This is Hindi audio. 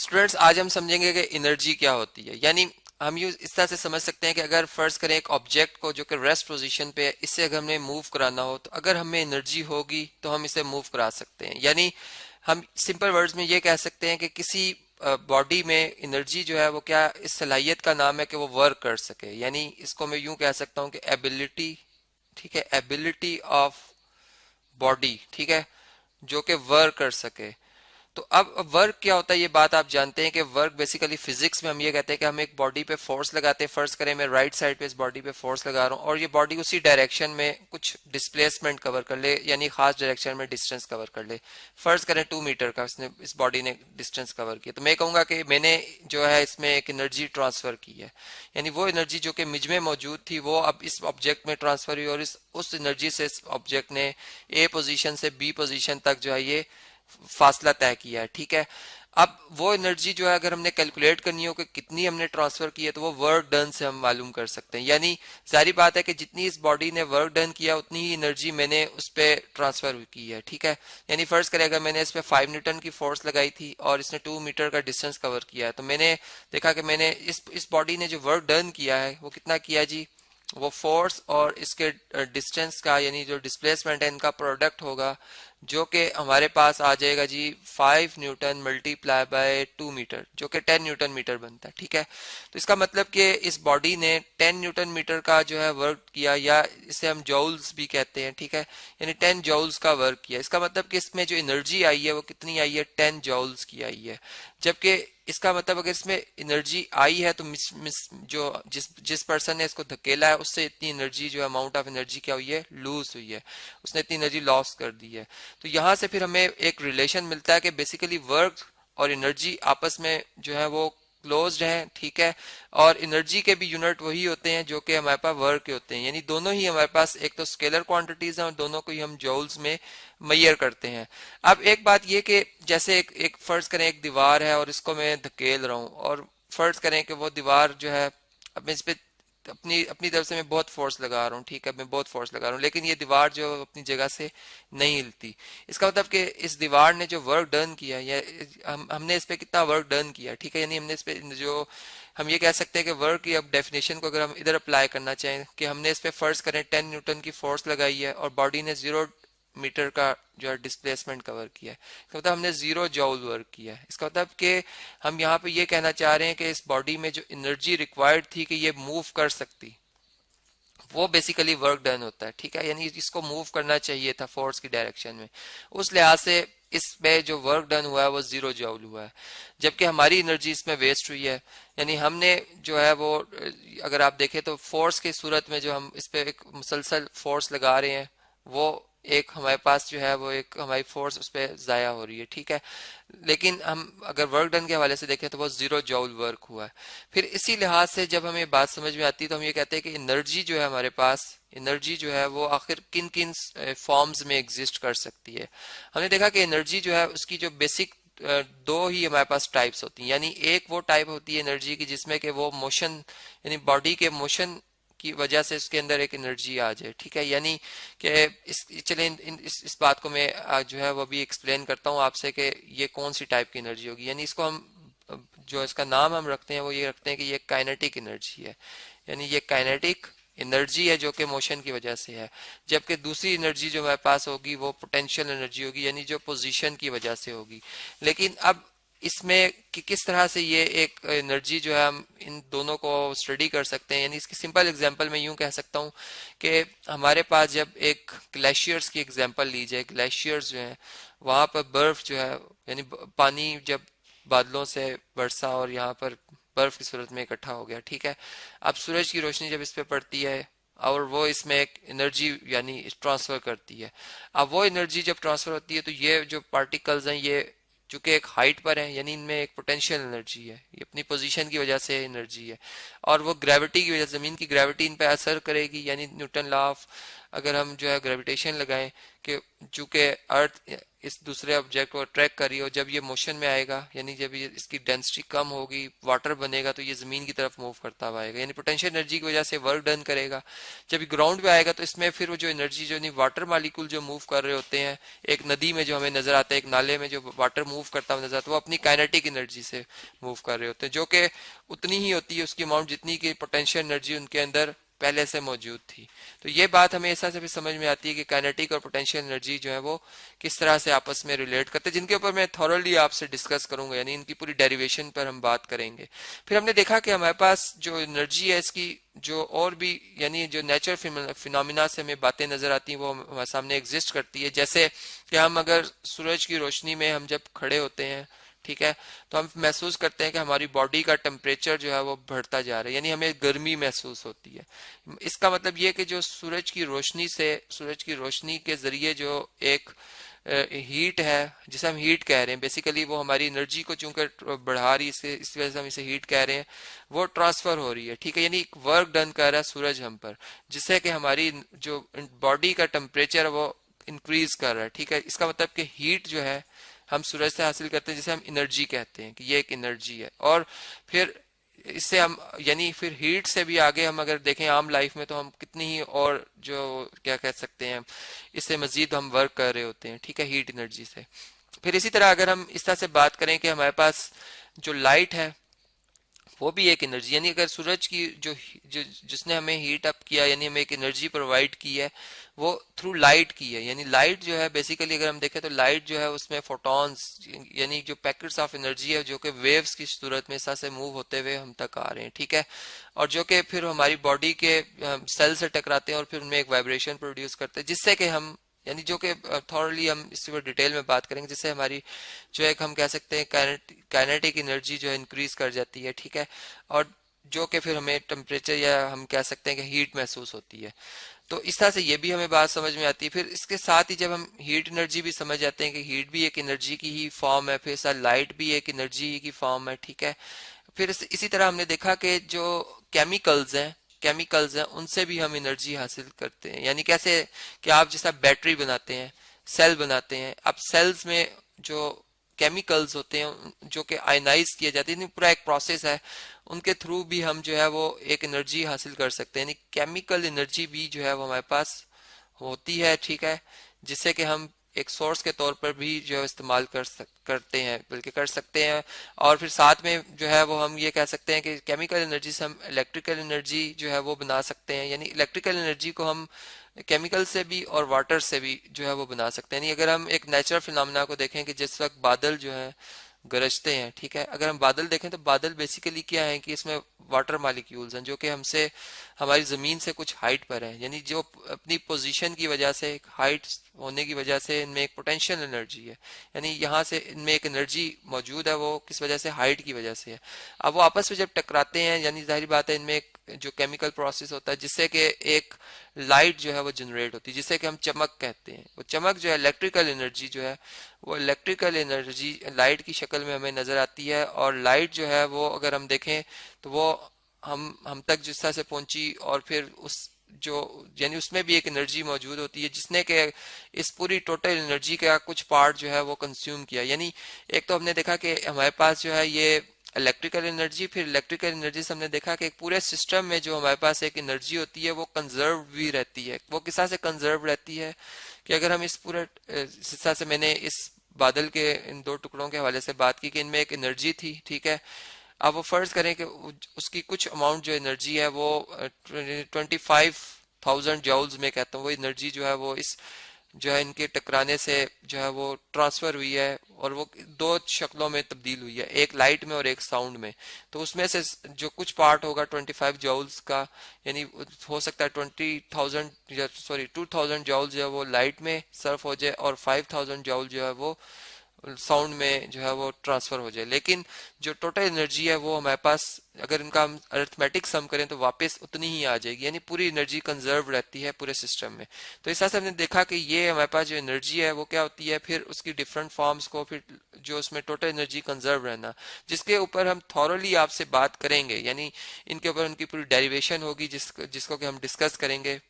स्टूडेंट्स, आज हम समझेंगे कि एनर्जी क्या होती है। यानी हम यूज इस तरह से समझ सकते हैं कि अगर फर्ज करें एक ऑब्जेक्ट को जो कि रेस्ट पोजीशन पे है, इससे अगर हमें मूव कराना हो तो अगर हमें एनर्जी होगी तो हम इसे मूव करा सकते हैं। यानी हम सिंपल वर्ड्स में ये कह सकते हैं कि किसी बॉडी में एनर्जी जो है वो क्या, इस सलाहियत का नाम है कि वो वर्क कर सके। यानी इसको मैं यूं कह सकता हूं कि एबिलिटी, ठीक है, एबिलिटी ऑफ बॉडी, ठीक है, जो कि वर्क कर सके। तो अब वर्क क्या होता है ये बात आप जानते हैं कि वर्क बेसिकली फिजिक्स में हम ये कहते हैं कि हम एक बॉडी पे फोर्स लगाते हैं। फर्ज करें मैं राइट साइड पे इस बॉडी पे फोर्स लगा रहा हूँ और ये बॉडी उसी डायरेक्शन में कुछ डिस्प्लेसमेंट कवर कर ले, यानी खास डायरेक्शन में डिस्टेंस कवर कर ले। फर्ज करें 2 मीटर का इसने, इस बॉडी ने डिस्टेंस कवर किया, तो मैं कहूंगा कि मैंने जो है इसमें एक एनर्जी ट्रांसफर की है। यानी वो एनर्जी जो कि मुझ में मौजूद थी वो अब इस ऑब्जेक्ट में ट्रांसफर हुई और इस उस एनर्जी से इस ऑब्जेक्ट ने ए पोजीशन से बी पोजीशन तक जो है ये फासला तय किया है, ठीक है। अब वो एनर्जी जो है अगर हमने कैलकुलेट करनी हो कि कितनी हमने ट्रांसफर की है तो वो वर्क डन से हम मालूम कर सकते हैं। यानी सारी बात है कि जितनी इस बॉडी ने वर्क डन किया उतनी ही एनर्जी मैंने उस पर ट्रांसफर की है, ठीक है। यानी फर्ज करें अगर मैंने इस पे 5 न्यूटन की फोर्स लगाई थी और इसने 2 मीटर का डिस्टेंस कवर किया है, तो मैंने देखा कि मैंने इस बॉडी ने जो वर्क डन किया है वो कितना किया जी, वो फोर्स और इसके डिस्टेंस का यानी जो डिस्प्लेसमेंट है इनका प्रोडक्ट होगा, जो कि हमारे पास आ जाएगा जी 5 न्यूटन मल्टीप्लाई बाय 2 मीटर, जो कि 10 न्यूटन मीटर बनता है, ठीक है। तो इसका मतलब कि इस बॉडी ने 10 न्यूटन मीटर का जो है वर्क किया, या इसे हम जॉउल्स भी कहते हैं, ठीक है। यानी 10 जॉउल्स का वर्क किया। इसका मतलब कि इसमें जो एनर्जी आई है वो कितनी आई है, 10 जॉउल्स की आई है। जबकि इसका मतलब अगर इसमें एनर्जी आई है तो जो जिस जिस पर्सन ने इसको धकेला है उससे इतनी एनर्जी जो अमाउंट ऑफ एनर्जी क्या हुई है, लूज हुई है, उसने इतनी एनर्जी लॉस कर दी है। तो यहाँ से फिर हमें एक रिलेशन मिलता है कि बेसिकली वर्क और एनर्जी आपस में जो है वो क्लोज्ड हैं, ठीक है। और एनर्जी के भी यूनिट वही होते हैं जो कि हमारे पास वर्क के होते हैं। यानी दोनों ही हमारे पास एक तो स्केलर क्वांटिटीज हैं और दोनों को ही हम जॉउल्स में मैयर करते हैं। अब एक बात ये कि जैसे एक फर्ज करें एक दीवार है और इसको मैं धकेल रहा हूँ, और फर्ज करें कि वो दीवार जो है, अब मैं इस पे अपनी अपनी तरफ से मैं बहुत फोर्स लगा रहा हूँ, ठीक है, मैं बहुत फोर्स लगा रहा हूँ, लेकिन ये दीवार जो अपनी जगह से नहीं हिलती। इसका मतलब कि इस दीवार ने जो वर्क डन किया या हमने इस पे कितना वर्क डन किया, ठीक है। यानी हमने इस पे जो हम ये कह सकते हैं कि वर्क की अब डेफिनेशन को अगर हम इधर अप्लाई करना चाहें कि हमने इस पे फर्ज करें 10 न्यूटन की फोर्स लगाई है और बॉडी ने 0 मीटर का जो है डिस्प्लेसमेंट कवर किया है, इसका मतलब हमने 0 जॉउल वर्क किया है। इसका मतलब कि हम यहाँ पे ये कहना चाह रहे हैं कि इस बॉडी में जो एनर्जी रिक्वायर्ड थी कि ये मूव कर सकती, वो बेसिकली वर्क डन होता है, ठीक है। यानी इसको मूव करना चाहिए था फोर्स की डायरेक्शन में, उस लिहाज से इसमें जो वर्क डन हुआ है वो 0 जॉउल हुआ है, जबकि हमारी एनर्जी इसमें वेस्ट हुई है। यानी हमने जो है वो अगर आप देखें तो फोर्स की सूरत में जो हम इस पे एक मुसलसल फोर्स लगा रहे हैं, वो एक हमारे पास जो है वो एक हमारी फोर्स उस पर जाया हो रही है, ठीक है। लेकिन हम अगर वर्क डन के हवाले से देखें तो वो 0 जॉउल वर्क हुआ है। फिर इसी लिहाज से जब हमें बात समझ में आती है तो हम ये कहते हैं कि एनर्जी जो है हमारे पास, एनर्जी जो है वो आखिर किन किन फॉर्म्स में एग्जिस्ट कर सकती है। हमने देखा कि एनर्जी जो है उसकी जो बेसिक दो ही हमारे पास टाइप्स होती हैं। यानी एक वो टाइप होती है एनर्जी की जिसमें कि वो मोशन, यानी बॉडी के मोशन की वजह से उसके अंदर एक एनर्जी आ जाए, ठीक है। यानी कि चले इस बात को मैं आज जो है वो भी एक्सप्लेन करता हूँ आपसे कि ये कौन सी टाइप की एनर्जी होगी। यानी इसको हम जो इसका नाम हम रखते हैं वो ये रखते हैं कि ये काइनेटिक एनर्जी है। यानी ये काइनेटिक एनर्जी है जो कि मोशन की वजह से है। जबकि दूसरी एनर्जी जो हमारे पास होगी वो पोटेंशियल एनर्जी होगी, यानी जो पोजीशन की वजह से होगी। लेकिन अब इसमें कि किस तरह से ये एक एनर्जी जो है हम इन दोनों को स्टडी कर सकते हैं। यानी इसकी सिंपल एग्जांपल मैं यूं कह सकता हूं कि हमारे पास जब एक ग्लेशियर्स की एग्जांपल ली जाए, ग्लेशियर्स जो है वहां पर बर्फ जो है, यानी पानी जब बादलों से बरसा और यहाँ पर बर्फ की सूरत में इकट्ठा हो गया, ठीक है। अब सूरज की रोशनी जब इस पे पड़ती है और वो इसमें एक एनर्जी यानी ट्रांसफर करती है। अब वो एनर्जी जब ट्रांसफर होती है तो ये जो पार्टिकल्स हैं ये चूंकि एक हाइट पर है, यानी इनमें एक पोटेंशियल एनर्जी है, ये अपनी पोजीशन की वजह से एनर्जी है, और वो ग्रेविटी की वजह, जमीन की ग्रेविटी इन पे असर करेगी, यानी न्यूटन लॉ ऑफ अगर हम जो है ग्रेविटेशन लगाएं कि चूंकि अर्थ इस दूसरे ऑब्जेक्ट को अट्रैक्ट कर रही है, और जब ये मोशन में आएगा यानी जब ये इसकी डेंसिटी कम होगी, वाटर बनेगा, तो ये जमीन की तरफ मूव करता हुआ आएगा, यानी पोटेंशियल एनर्जी की वजह से वर्क डन करेगा। जब ग्राउंड पे आएगा तो इसमें फिर वो जो एनर्जी जो नहीं वाटर मालिक्यूल जो मूव कर रहे होते हैं, एक नदी में जो हमें नजर आता है, एक नाले में जो वाटर मूव करता हुआ नजर आता है, वो अपनी काइनेटिक एनर्जी से मूव कर रहे होते हैं, जो कि उतनी ही होती है उसकी अमाउंट जितनी की पोटेंशियल एनर्जी उनके अंदर पहले से मौजूद थी। तो ये बात हमें ऐसा से भी समझ में आती है कि काइनेटिक और पोटेंशियल एनर्जी जो है वो किस तरह से आपस में रिलेट करते हैं, जिनके ऊपर मैं थॉरली आपसे डिस्कस करूंगा, यानी इनकी पूरी डेरिवेशन पर हम बात करेंगे। फिर हमने देखा कि हमारे पास जो एनर्जी है इसकी जो और भी यानी जो नेचुरल फिनोमिना से हमें बातें नजर आती हैं वो हमारे सामने एग्जिस्ट करती है। जैसे कि हम अगर सूरज की रोशनी में हम जब खड़े होते हैं, ठीक है, तो हम महसूस करते हैं कि हमारी बॉडी का टेम्परेचर जो है वो बढ़ता जा रहा है, यानी हमें गर्मी महसूस होती है। इसका मतलब ये कि जो सूरज की रोशनी से, सूरज की रोशनी के जरिए जो एक हीट है जिसे हम हीट कह रहे हैं, बेसिकली वो हमारी एनर्जी को चूंकि बढ़ा रही है, इस वजह से हम इसे हीट कह रहे हैं, वो ट्रांसफर हो रही है, ठीक है, यानी एक वर्क डन कर रहा है सूरज हम पर, जिससे कि हमारी जो बॉडी का टेम्परेचर है वो इंक्रीज कर रहा है, ठीक है। इसका मतलब कि हीट जो है हम सूरज से हासिल करते हैं, जिसे हम एनर्जी कहते हैं कि ये एक एनर्जी है। और फिर इससे हम यानी फिर हीट से भी आगे हम अगर देखें आम लाइफ में, तो हम कितनी ही और जो क्या कह सकते हैं, इससे मजीद हम वर्क कर रहे होते हैं, ठीक है, हीट एनर्जी से। फिर इसी तरह अगर हम इस तरह से बात करें कि हमारे पास जो लाइट है वो भी एक एनर्जी, यानी अगर सूरज की जो जिसने हमें हीट अप किया, यानी हमें एक एनर्जी प्रोवाइड की है, वो थ्रू लाइट की है। यानी लाइट जो है बेसिकली अगर हम देखें तो लाइट जो है उसमें फोटॉन्स यानी जो पैकेट्स ऑफ एनर्जी है जो कि वेव्स की सूरत में ऐसा से मूव होते हुए हम तक आ रहे हैं, ठीक है, और जो कि फिर हमारी बॉडी के सेल से टकराते हैं और फिर उनमें एक वाइब्रेशन प्रोड्यूस करते हैं, जिससे कि हम यानी जो कि थॉरली हम इसके ऊपर डिटेल में बात करेंगे, जिससे हमारी जो एक हम कह सकते हैं काइनेटिक एनर्जी जो है इंक्रीज कर जाती है, ठीक है, और जो कि फिर हमें टेम्परेचर या हम कह सकते हैं कि हीट महसूस होती है। तो इस तरह से ये भी हमें बात समझ में आती है। फिर इसके साथ ही जब हम हीट एनर्जी भी समझ जाते हैं कि हीट भी एक एनर्जी की ही फॉर्म है, फिर साथ लाइट भी एक एनर्जी की फॉर्म है, ठीक है। फिर इसी तरह हमने देखा कि जो केमिकल्स हैं उनसे भी हम एनर्जी हासिल करते हैं। यानी कैसे कि आप जैसा बैटरी बनाते हैं, सेल बनाते हैं, अब सेल्स में जो केमिकल्स होते हैं जो कि आयनाइज किए जाते हैं, पूरा एक प्रोसेस है, उनके थ्रू भी हम जो है वो एक एनर्जी हासिल कर सकते हैं। यानी केमिकल एनर्जी भी जो है वो हमारे पास होती है, ठीक है, जिससे कि हम एक सोर्स के तौर पर भी जो है इस्तेमाल करते हैं, बल्कि कर सकते हैं। और फिर साथ में जो है वो हम ये कह सकते हैं कि केमिकल एनर्जी से हम इलेक्ट्रिकल एनर्जी जो है वो बना सकते हैं। यानी इलेक्ट्रिकल एनर्जी को हम केमिकल से भी और वाटर से भी जो है वो बना सकते हैं। यानी अगर हम एक नेचुरल फिनोमेना को देखें कि जिस वक्त बादल जो है गरजते हैं, ठीक है, अगर हम बादल देखें तो बादल बेसिकली क्या है कि इसमें वाटर मालिक्यूल्स हैं जो कि हमसे हमारी जमीन से कुछ हाइट पर है, यानी जो अपनी पोजीशन की वजह से, हाइट होने की वजह से इनमें एक पोटेंशियल एनर्जी है, यानी यहाँ से इनमें एक एनर्जी मौजूद है, वो किस वजह से, हाइट की वजह से है। अब वो आपस में जब टकराते हैं, यानी जाहिर बात है इनमें एक जो केमिकल प्रोसेस होता है जिससे कि एक लाइट जो है वो जनरेट होती है, जिससे कि हम चमक कहते हैं। वो चमक जो है इलेक्ट्रिकल एनर्जी जो है, वो इलेक्ट्रिकल एनर्जी लाइट की शक्ल में हमें नजर आती है। और लाइट जो है वो अगर हम देखें तो वो हम तक जिस तरह से पहुंची, और फिर उस जो यानी उसमें भी एक एनर्जी मौजूद होती है जिसने के इस पूरी टोटल एनर्जी का कुछ पार्ट जो है वो कंज्यूम किया। यानी एक तो हमने देखा कि हमारे पास जो है ये इलेक्ट्रिकल एनर्जी, फिर इलेक्ट्रिकल एनर्जी से हमने देखा कि एक पूरे सिस्टम में जो हमारे पास एक एनर्जी होती है वो कंजर्व भी रहती है। वो किस तरह से कंजर्व रहती है कि अगर हम इस पूरे हिस्सा से, मैंने इस बादल के इन दो टुकड़ों के हवाले से बात की कि इनमें एक एनर्जी थी, ठीक है, अब वो फर्ज करें कि उसकी कुछ अमाउंट जो एनर्जी है वो 25,000 जॉल्स में कहता हूँ, वो एनर्जी जो है वो इस जो है इनके टकराने से जो है वो ट्रांसफर हुई है, और वो दो शक्लों में तब्दील हुई है, एक लाइट में और एक साउंड में। तो उसमें से जो कुछ पार्ट होगा 25 जॉल्स का, यानी हो सकता है 2,000 जॉल जो है वो लाइट में सर्फ हो जाए और 5,000 जॉल जो है वो साउंड में जो है वो ट्रांसफर हो जाए। लेकिन जो टोटल एनर्जी है वो हमारे पास अगर इनका हम अरिथमेटिक सम करें तो वापस उतनी ही आ जाएगी, यानी पूरी एनर्जी कंजर्व रहती है पूरे सिस्टम में। तो इस तरह से हमने देखा कि ये हमारे पास जो एनर्जी है वो क्या होती है, फिर उसकी डिफरेंट फॉर्म्स को, फिर जो उसमें टोटल एनर्जी कंजर्व रहना, जिसके ऊपर हम थॉरली आपसे बात करेंगे, यानी इनके ऊपर उनकी पूरी डेरिवेशन होगी जिसको कि हम डिस्कस करेंगे